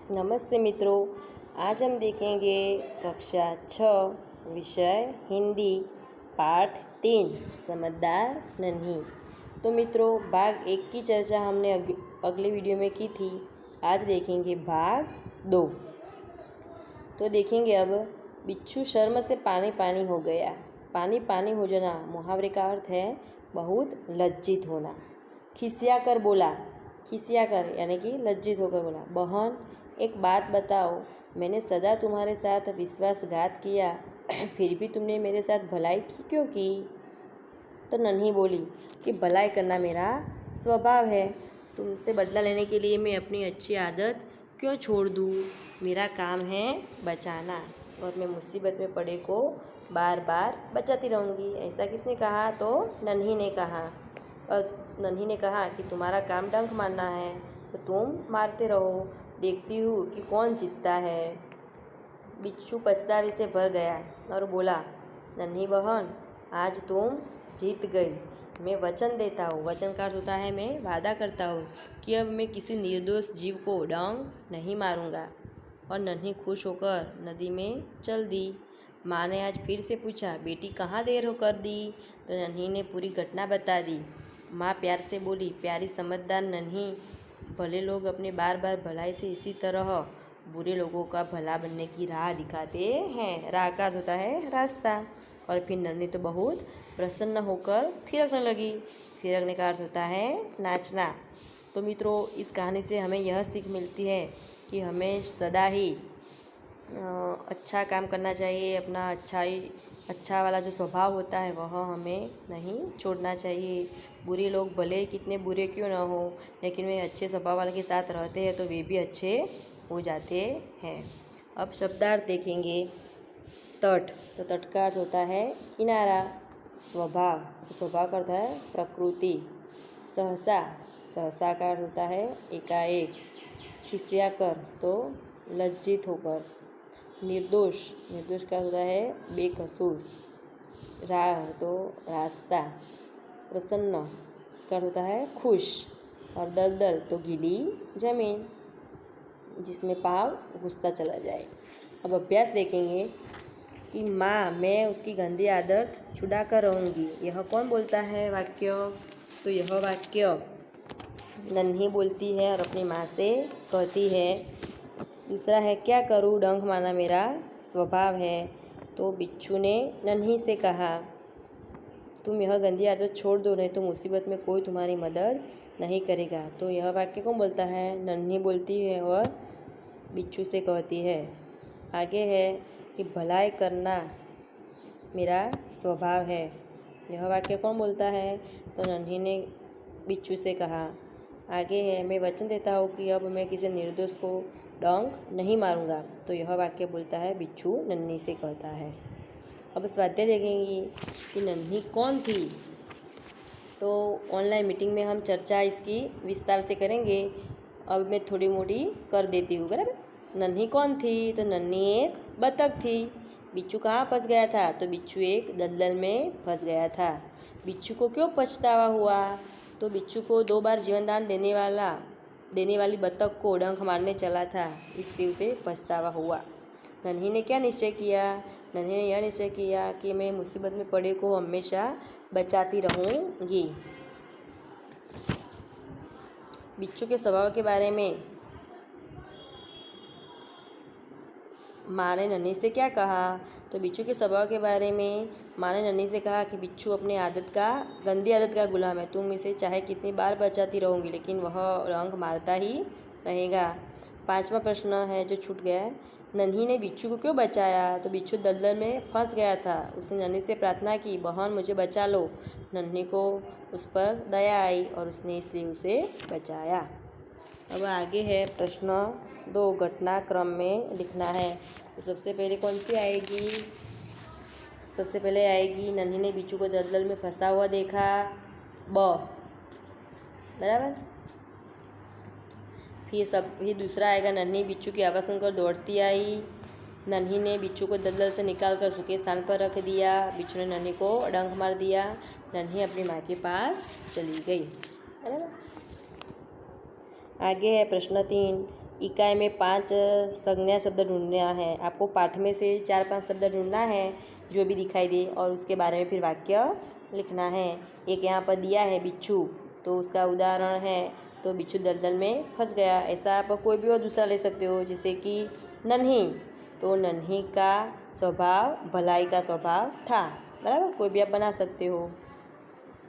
नमस्ते मित्रों, आज हम देखेंगे कक्षा 6 विषय हिंदी पाठ 3 समझदार नन्ही। तो मित्रों, भाग 1 की चर्चा हमने अगले वीडियो में की थी। आज देखेंगे भाग 2। तो देखेंगे अब, बिच्छू शर्म से पानी पानी हो गया। पानी पानी हो जाना मुहावरे का अर्थ है बहुत लज्जित होना। खिसिया कर बोला, खिसिया कर यानी कि लज्जित होकर बोला, बहन एक बात बताओ, मैंने सदा तुम्हारे साथ विश्वासघात किया, फिर भी तुमने मेरे साथ भलाई क्यों की? तो नन्ही बोली कि भलाई करना मेरा स्वभाव है। तुमसे बदला लेने के लिए मैं अपनी अच्छी आदत क्यों छोड़ दूँ? मेरा काम है बचाना और मैं मुसीबत में पड़े को बार बार बचाती रहूँगी। ऐसा किसने कहा? तो नन्ही ने कहा। और नन्ही ने कहा कि तुम्हारा काम डंक मारना है तो तुम मारते रहो, देखती हूँ कि कौन जीतता है। बिच्छू पछतावे से भर गया और बोला, नन्ही बहन आज तुम जीत गई। मैं वचन देता हूँ, वचन का अर्थ होता है मैं वादा करता हूँ कि अब मैं किसी निर्दोष जीव को डंक नहीं मारूंगा। और नन्ही खुश होकर नदी में चल दी। माँ ने आज फिर से पूछा, बेटी कहाँ देर कर दी? तो नन्ही ने पूरी घटना बता दी। माँ प्यार से बोली, प्यारी समझदार नन्ही, भले लोग अपने बार बार भलाई से इसी तरह बुरे लोगों का भला बनने की राह दिखाते हैं। राह का अर्थ होता है रास्ता। और फिर नन्ही तो बहुत प्रसन्न होकर थिरकने लगी। थिरकने का अर्थ होता है नाचना। तो मित्रों, इस कहानी से हमें यह सीख मिलती है कि हमें सदा ही अच्छा काम करना चाहिए। अपना अच्छा वाला जो स्वभाव होता है वह हमें नहीं छोड़ना चाहिए। बुरे लोग भले कितने बुरे क्यों ना हो, लेकिन वे अच्छे स्वभाव वाले के साथ रहते हैं तो वे भी अच्छे हो जाते हैं। अब शब्दार्थ देखेंगे। तट, तो तट का अर्थ होता है किनारा। स्वभाव, स्वभाव का अर्थ है प्रकृति। सहसा, सहसा का अर्थ होता है एकाएक। खिसिया कर, तो लज्जित होकर। निर्दोष, निर्दोष का होता है बेकसूर। राह, तो रास्ता। प्रसन्न, इसका होता है खुश। और दलदल, तो गीली जमीन जिसमें पाँव घुसता चला जाए। अब अभ्यास देखेंगे कि माँ मैं उसकी गंदी आदत छुड़ा कर रहूँगी। यह कौन बोलता है वाक्य? तो यह वाक्य नन्ही बोलती है और अपनी माँ से कहती है। दूसरा है, क्या करूँ, डंक मारना मेरा स्वभाव है। तो बिच्छू ने नन्ही से कहा, तुम यह गंदी आदत छोड़ दो, नहीं तो मुसीबत में कोई तुम्हारी मदद नहीं करेगा। तो यह वाक्य कौन बोलता है? नन्ही बोलती है और बिच्छू से कहती है। आगे है कि भलाई करना मेरा स्वभाव है। यह वाक्य कौन बोलता है? तो नन्ही ने बिच्छू से कहा। आगे है, मैं वचन देता हूँ कि अब मैं किसी निर्दोष को डंक नहीं मारूंगा। तो यह वाक्य बोलता है बिच्छू नन्ही से कहता है। अब स्वाध्याय देखेंगे कि नन्ही कौन थी। तो ऑनलाइन मीटिंग में हम चर्चा इसकी विस्तार से करेंगे। अब मैं थोड़ी मोड़ी कर देती हूँ, बराबर। नन्ही कौन थी? तो नन्ही एक बतख थी। बिच्छू कहाँ फंस गया था? तो बिच्छू एक दलदल में फंस गया था। बिच्छू को क्यों पछतावा हुआ? तो बिच्छू को 2 बार जीवनदान देने वाली बतख को डंक मारने चला था, इसलिए उसे पछतावा हुआ। नन्ही ने क्या निश्चय किया? नन्ही ने यह निश्चय किया कि मैं मुसीबत में पड़े को हमेशा बचाती रहूँगी। बिच्छू के स्वभाव के बारे में माँ ने नन्ही से क्या कहा? तो बिच्छू के स्वभाव के बारे में माँ ने नन्ही से कहा कि बिच्छू अपनी गंदी आदत का गुलाम है। तुम इसे चाहे कितनी बार बचाती रहूँगी, लेकिन वह डंक मारता ही रहेगा। 5वां प्रश्न है जो छूट गया है। नन्ही ने बिच्छू को क्यों बचाया? तो बिच्छू दलदल में फंस गया था। उसने नन्ही से प्रार्थना की, बहन मुझे बचा लो। नन्ही को उस पर दया आई और उसने इसलिए उसे बचाया। अब आगे है प्रश्न 2, घटनाक्रम में लिखना है। तो सबसे पहले कौन सी आएगी? सबसे पहले आएगी नन्ही ने बिच्छू को दलदल में फंसा हुआ देखा, ब, बराबर। फिर दूसरा आएगा, नन्ही बिच्छू की आवाज़ सुनकर दौड़ती आई। नन्ही ने बिच्छू को दलदल से निकालकर सूखे स्थान पर रख दिया। बिच्छू ने नन्ही को डंक मार दिया। नन्ही अपनी माँ के पास चली गई, बराबर। आगे है प्रश्न 3, इकाई में 5 संज्ञा शब्द ढूंढना है। आपको पाठ में से 4-5 शब्द ढूंढना है जो भी दिखाई दे और उसके बारे में फिर वाक्य लिखना है। एक यहाँ पर दिया है बिच्छू, तो उसका उदाहरण है तो बिच्छू दलदल में फंस गया। ऐसा आप कोई भी और दूसरा ले सकते हो, जैसे कि नन्ही, तो नन्ही का स्वभाव भलाई का स्वभाव था, बराबर, कोई भी आप बना सकते हो।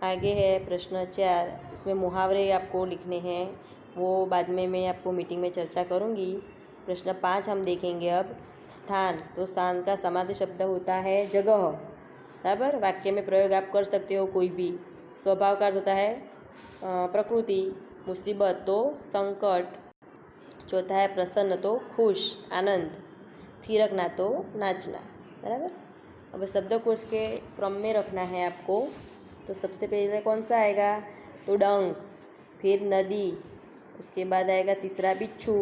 आगे है प्रश्न 4, इसमें मुहावरे आपको लिखने हैं, वो बाद में मैं आपको मीटिंग में चर्चा करूँगी। प्रश्न 5 हम देखेंगे अब। स्थान, तो स्थान का समानार्थी शब्द होता है जगह, बराबर। वाक्य में प्रयोग आप कर सकते हो कोई भी। स्वभाव का अर्थ होता है प्रकृति। मुसीबत तो संकट। चौथा है प्रसन्न, तो खुश, आनंद। थिरकना तो नाचना, बराबर। अब शब्दकोश के क्रम में रखना है आपको। तो सबसे पहले कौन सा आएगा, तो डंक, फिर नदी, उसके बाद आएगा तीसरा बिच्छू,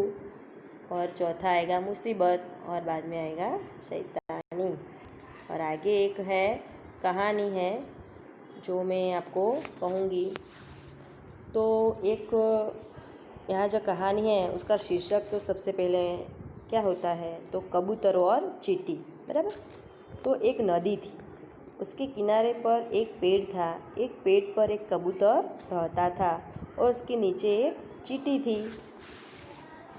और चौथा आएगा मुसीबत, और बाद में आएगा शैतानी। और आगे एक है कहानी है जो मैं आपको कहूँगी। तो एक यहाँ जो कहानी है उसका शीर्षक तो सबसे पहले क्या होता है, तो कबूतर और चींटी, बराबर। तो एक नदी थी, उसके किनारे पर एक पेड़ था। एक पेड़ पर एक कबूतर रहता था और उसके नीचे एक चींटी थी।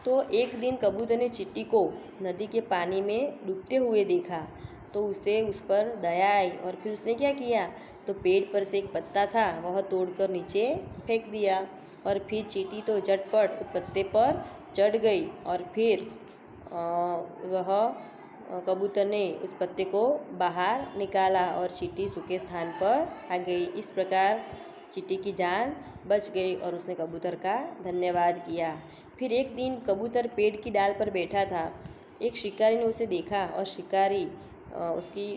तो एक दिन कबूतर ने चींटी को नदी के पानी में डूबते हुए देखा, तो उसे उस पर दया आई और फिर उसने क्या किया, तो पेड़ पर से एक पत्ता था वह तोड़कर नीचे फेंक दिया। और फिर चींटी तो झटपट उस पत्ते पर चढ़ गई और फिर वह कबूतर ने उस पत्ते को बाहर निकाला और चींटी सूखे स्थान पर आ गई। इस प्रकार चींटी की जान बच गई और उसने कबूतर का धन्यवाद किया। फिर एक दिन कबूतर पेड़ की डाल पर बैठा था। एक शिकारी ने उसे देखा और शिकारी उसकी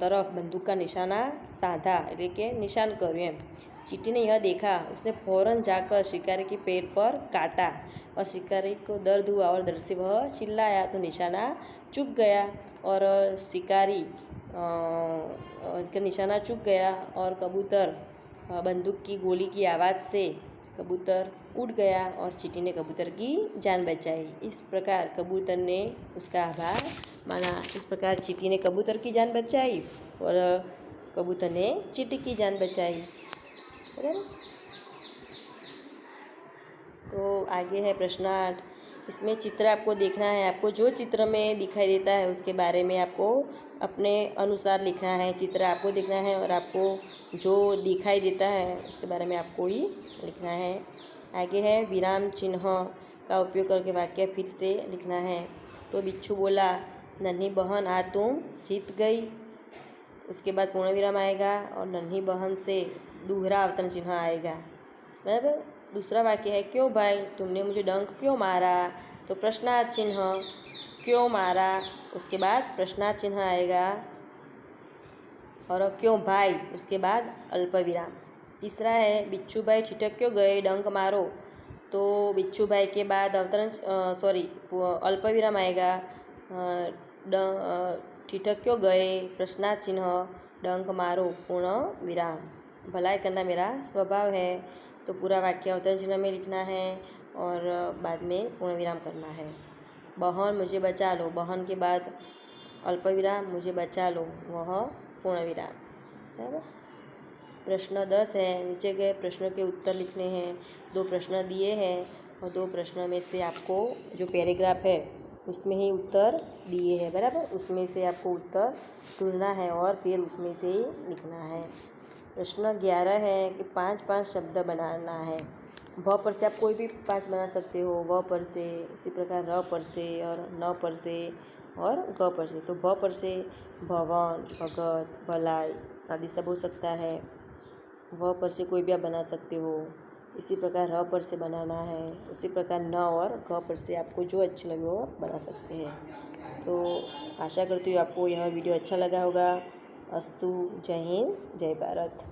तरफ बंदूक का निशाना साधा, એટલે કે निशान કર્યું એમ। चींटी ने यह देखा, उसने फौरन जाकर शिकारी के पैर पर काटा और शिकारी को दर्द हुआ और दर्द से वह चिल्लाया, तो निशाना चूक गया और शिकारी का निशाना चूक गया और कबूतर बंदूक की गोली की आवाज़ से कबूतर उड़ गया और चींटी ने कबूतर की जान बचाई। इस प्रकार कबूतर ने उसका आभार माना। इस प्रकार चींटी ने कबूतर की जान बचाई और कबूतर ने चींटी की जान बचाई, बराबर। तो आगे है प्रश्न 8, इसमें चित्र आपको देखना है। आपको जो चित्र में दिखाई देता है उसके बारे में आपको अपने अनुसार लिखना है। चित्र आपको देखना है और आपको जो दिखाई देता है उसके बारे में आपको ही लिखना है। आगे है विराम चिन्ह का उपयोग करके वाक्य फिर से लिखना है। तो बिच्छू बोला, नन्ही बहन आ तुम जीत गई। उसके बाद पूर्ण विराम आएगा और नन्ही बहन से दूसरा अवतरण चिन्ह आएगा, बराबर। दूसरा वाक्य है, क्यों भाई तुमने मुझे डंक क्यों मारा, तो प्रश्नार्थ चिन्ह, क्यों मारा, उसके बाद प्रश्नार्थ चिन्ह आएगा और क्यों भाई, उसके बाद अल्प विराम। तीसरा है, बिच्छू भाई ठिठक क्यों गए, डंक मारो, तो बिच्छू भाई के बाद अल्प विराम आएगा। ठिठक क्यों गए, प्रश्नार्थ चिन्ह, डंक मारो, पूर्ण विराम। भलाई करना मेरा स्वभाव है, तो पूरा वाक्य अवतरण चिन्ह में लिखना है और बाद में पूर्ण विराम करना है। बहन मुझे बचा लो, बहन के बाद अल्प विराम, मुझे बचा लो, वह पूर्ण विराम, बराबर। प्रश्न 10 है, नीचे गए प्रश्नों के उत्तर लिखने हैं। 2 प्रश्न दिए हैं और 2 प्रश्नों में से आपको जो पैराग्राफ है उसमें ही उत्तर दिए हैं, बराबर। उसमें से आपको उत्तर ढूंढना है और फिर उसमें से ही लिखना है। प्रश्न 11 है कि 5-5 शब्द बनाना है। भ पर से आप कोई भी 5 बना सकते हो, व पर से, इसी प्रकार र पर से और न पर से और ग पर से। तो भ पर से भवन, भगत, भलाई आदि सब हो सकता है। व पर से कोई भी आप बना सकते हो। इसी प्रकार र पर से बनाना है। उसी प्रकार न और ग पर से आपको जो अच्छे लगे वो बना सकते हैं। तो आशा करती हूँ आपको यह वीडियो अच्छा लगा होगा। अस्तु। जय हिंद, जय भारत।